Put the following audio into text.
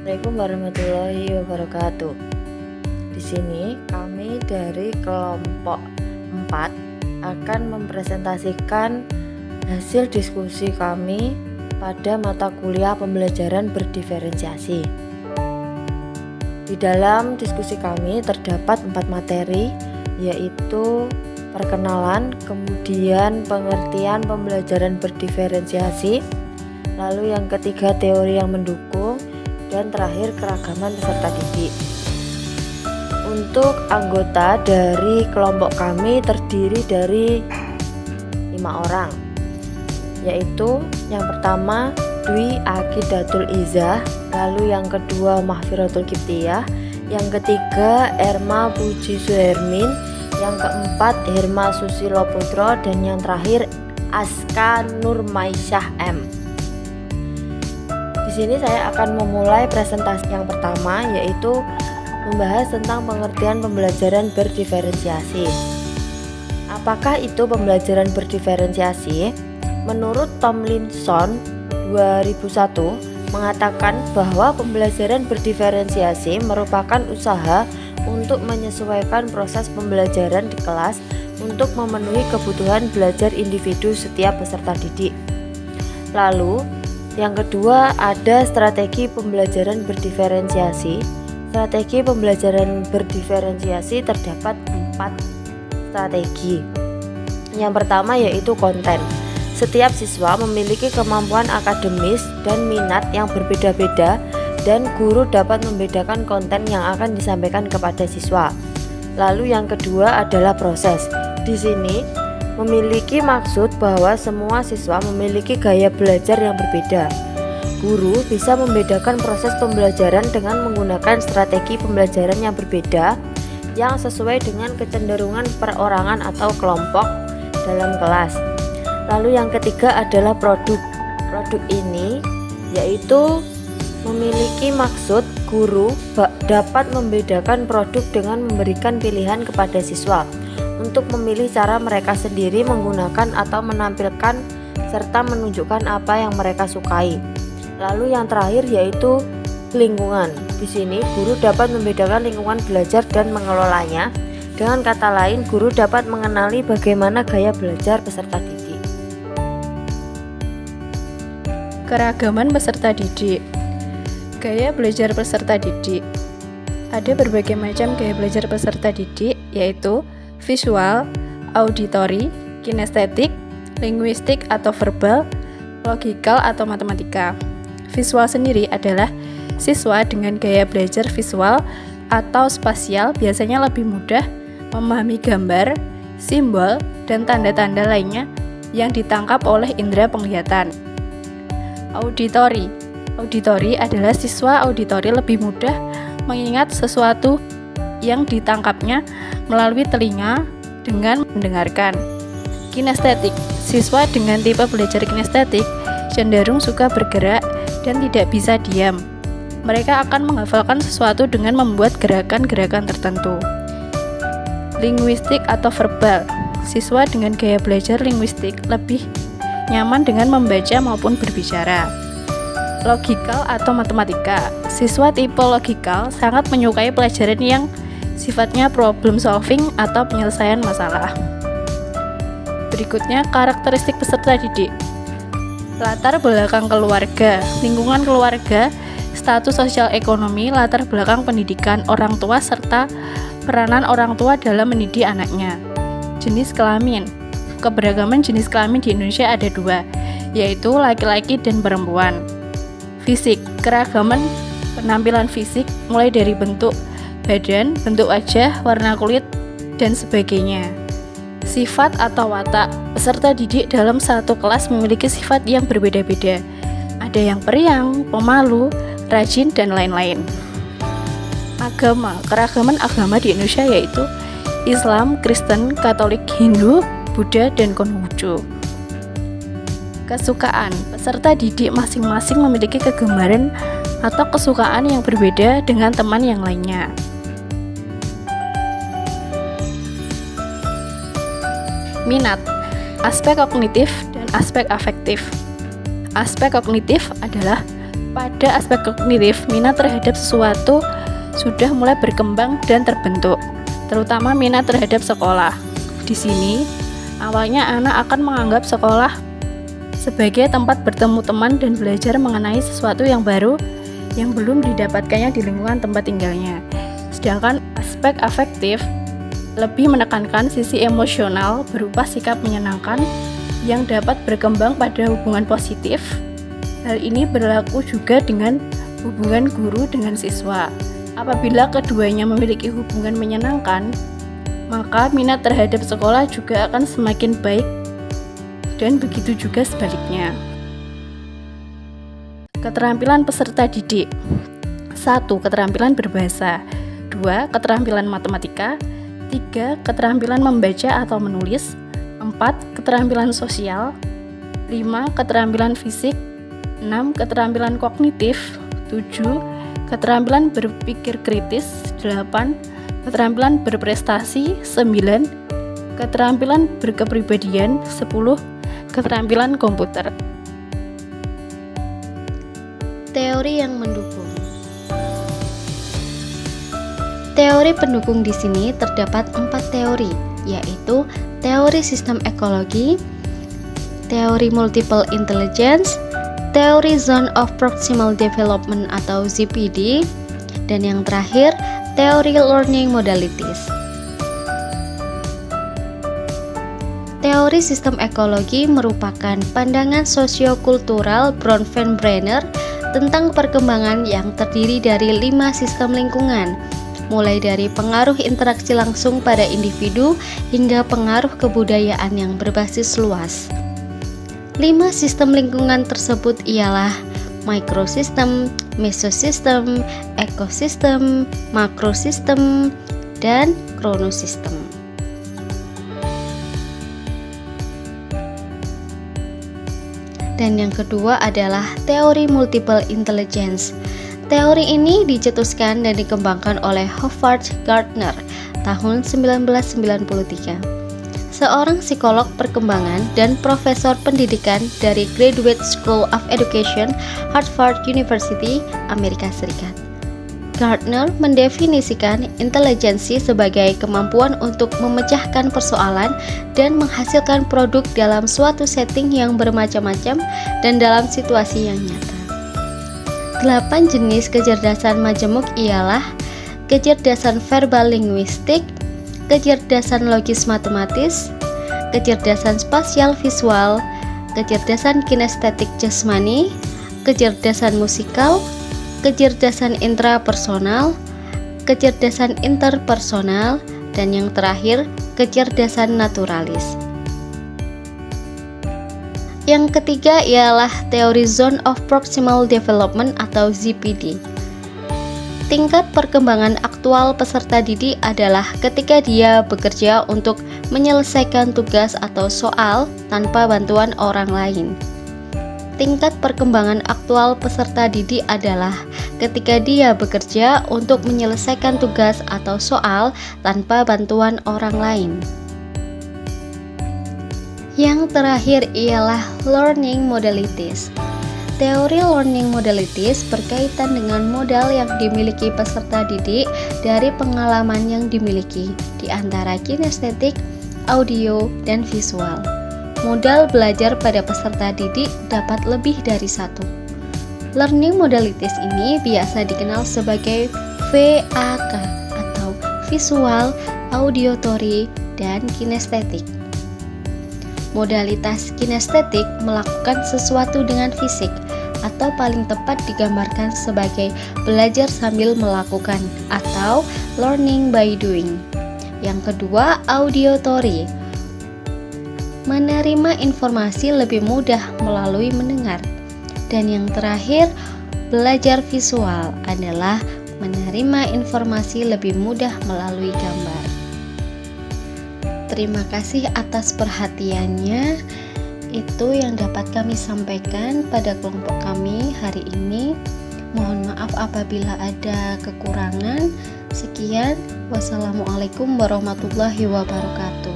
Assalamualaikum warahmatullahi wabarakatuh. Di sini kami dari kelompok 4 akan mempresentasikan hasil diskusi kami pada mata kuliah pembelajaran berdiferensiasi. Di dalam diskusi kami terdapat 4 materi, yaitu perkenalan, kemudian pengertian pembelajaran berdiferensiasi, lalu yang ketiga teori yang mendukung, dan terakhir keragaman peserta didik. Untuk anggota dari kelompok kami terdiri dari 5 orang, yaitu yang pertama Dwi Aqidatul Izzah, lalu yang kedua Mahfiratul Kiptiyah, yang ketiga Erma Puji Suhermin, yang keempat Herma Susilo Putro, dan yang terakhir Aska Nurmaisyah M. Di sini saya akan memulai presentasi yang pertama, yaitu membahas tentang pengertian pembelajaran berdiferensiasi. Apakah itu pembelajaran berdiferensiasi? Menurut Tomlinson 2001 mengatakan bahwa pembelajaran berdiferensiasi merupakan usaha untuk menyesuaikan proses pembelajaran di kelas untuk memenuhi kebutuhan belajar individu setiap peserta didik. Lalu yang kedua ada strategi pembelajaran berdiferensiasi. Strategi pembelajaran berdiferensiasi terdapat 4 strategi. Yang pertama yaitu konten. Setiap siswa memiliki kemampuan akademis dan minat yang berbeda-beda, dan guru dapat membedakan konten yang akan disampaikan kepada siswa. Lalu yang kedua adalah proses. Di sini memiliki maksud bahwa semua siswa memiliki gaya belajar yang berbeda. Guru bisa membedakan proses pembelajaran dengan menggunakan strategi pembelajaran yang berbeda yang sesuai dengan kecenderungan perorangan atau kelompok dalam kelas. Lalu yang ketiga adalah produk. Produk ini yaitu memiliki maksud guru dapat membedakan produk dengan memberikan pilihan kepada siswa untuk memilih cara mereka sendiri menggunakan atau menampilkan serta menunjukkan apa yang mereka sukai. Lalu yang terakhir yaitu lingkungan. Di sini guru dapat membedakan lingkungan belajar dan mengelolanya. Dengan kata lain, guru dapat mengenali bagaimana gaya belajar peserta didik. Keragaman peserta didik. Gaya belajar peserta didik. Ada berbagai macam gaya belajar peserta didik, yaitu visual, auditory, kinestetik, linguistik atau verbal, logikal atau matematika. Visual sendiri adalah siswa dengan gaya belajar visual atau spasial biasanya lebih mudah memahami gambar, simbol, dan tanda-tanda lainnya yang ditangkap oleh indera penglihatan. Auditory. Auditory adalah siswa auditori lebih mudah mengingat sesuatu yang ditangkapnya melalui telinga dengan mendengarkan. Kinestetik. Siswa dengan tipe belajar kinestetik cenderung suka bergerak dan tidak bisa diam. Mereka akan menghafalkan sesuatu dengan membuat gerakan-gerakan tertentu. Linguistik atau verbal. Siswa dengan gaya belajar linguistik lebih nyaman dengan membaca maupun berbicara. Logikal atau matematika. Siswa tipe logikal sangat menyukai pelajaran yang sifatnya problem solving atau penyelesaian masalah. Berikutnya karakteristik peserta didik. Latar belakang keluarga, lingkungan keluarga, status sosial ekonomi, latar belakang pendidikan orang tua, serta peranan orang tua dalam mendidik anaknya. Jenis kelamin. Keberagaman jenis kelamin di Indonesia ada 2, yaitu laki-laki dan perempuan. Fisik. Keragaman penampilan fisik mulai dari bentuk badan, bentuk wajah, warna kulit, dan sebagainya. Sifat atau watak. Peserta didik dalam satu kelas memiliki sifat yang berbeda-beda. Ada yang periang, pemalu, rajin, dan lain-lain. Agama. Keragaman agama di Indonesia yaitu Islam, Kristen, Katolik, Hindu, Buddha, dan Konghucu. Kesukaan. Peserta didik masing-masing memiliki kegemaran atau kesukaan yang berbeda dengan teman yang lainnya. Minat. Aspek kognitif dan aspek afektif. Aspek kognitif adalah Pada aspek kognitif, minat terhadap sesuatu sudah mulai berkembang dan terbentuk, terutama minat terhadap sekolah. Di sini, awalnya anak akan menganggap sekolah sebagai tempat bertemu teman dan belajar mengenai sesuatu yang baru yang belum didapatkannya di lingkungan tempat tinggalnya. Sedangkan aspek afektif lebih menekankan sisi emosional berupa sikap menyenangkan yang dapat berkembang pada hubungan positif. Hal ini berlaku juga dengan hubungan guru dengan siswa. Apabila keduanya memiliki hubungan menyenangkan, maka minat terhadap sekolah juga akan semakin baik, dan begitu juga sebaliknya. Keterampilan peserta didik. 1. Keterampilan berbahasa. 2. Keterampilan matematika. 3. Keterampilan membaca atau menulis. 4. Keterampilan sosial. 5. Keterampilan fisik. 6. Keterampilan kognitif. 7. Keterampilan berpikir kritis. 8. Keterampilan berprestasi. 9. Keterampilan berkepribadian. 10. Keterampilan komputer. Teori yang mendukung. Teori pendukung di sini terdapat 4 teori, yaitu teori sistem ekologi, teori multiple intelligence, teori zone of proximal development atau ZPD, dan yang terakhir, teori learning modalities. Teori sistem ekologi merupakan pandangan sosiokultural Bronfenbrenner tentang perkembangan yang terdiri dari 5 sistem lingkungan, mulai dari pengaruh interaksi langsung pada individu hingga pengaruh kebudayaan yang berbasis luas. 5 sistem lingkungan tersebut ialah mikrosistem, mesosistem, ekosistem, makrosistem, dan kronosistem. Dan yang kedua adalah teori multiple intelligence. Teori ini dicetuskan dan dikembangkan oleh Howard Gardner tahun 1993. Seorang psikolog perkembangan dan profesor pendidikan dari Graduate School of Education, Harvard University, Amerika Serikat. Gardner mendefinisikan intelijensi sebagai kemampuan untuk memecahkan persoalan dan menghasilkan produk dalam suatu setting yang bermacam-macam dan dalam situasi yang nyata. 8 jenis kecerdasan majemuk ialah kecerdasan verbal linguistik, kecerdasan logis matematis, kecerdasan spasial visual, kecerdasan kinestetik jasmani, kecerdasan musikal, kecerdasan intrapersonal, kecerdasan interpersonal, dan yang terakhir, kecerdasan naturalis. Yang ketiga ialah teori Zone of Proximal Development atau ZPD. Tingkat perkembangan aktual peserta didik adalah ketika dia bekerja untuk menyelesaikan tugas atau soal tanpa bantuan orang lain. Tingkat perkembangan aktual peserta didik adalah ketika dia bekerja untuk menyelesaikan tugas atau soal tanpa bantuan orang lain. Yang terakhir ialah learning modalities. Teori learning modalities berkaitan dengan modal yang dimiliki peserta didik dari pengalaman yang dimiliki di antara kinestetik, audio, dan visual. Modal belajar pada peserta didik dapat lebih dari satu. Learning modalities ini biasa dikenal sebagai VAK atau visual, auditory, dan kinestetik. Modalitas kinestetik melakukan sesuatu dengan fisik atau paling tepat digambarkan sebagai belajar sambil melakukan atau learning by doing. Yang kedua, auditory. Menerima informasi lebih mudah melalui mendengar. Dan yang terakhir, belajar visual adalah menerima informasi lebih mudah melalui gambar. Terima kasih atas perhatiannya. Itu yang dapat kami sampaikan pada kelompok kami hari ini. Mohon maaf apabila ada kekurangan. Sekian, wassalamualaikum warahmatullahi wabarakatuh.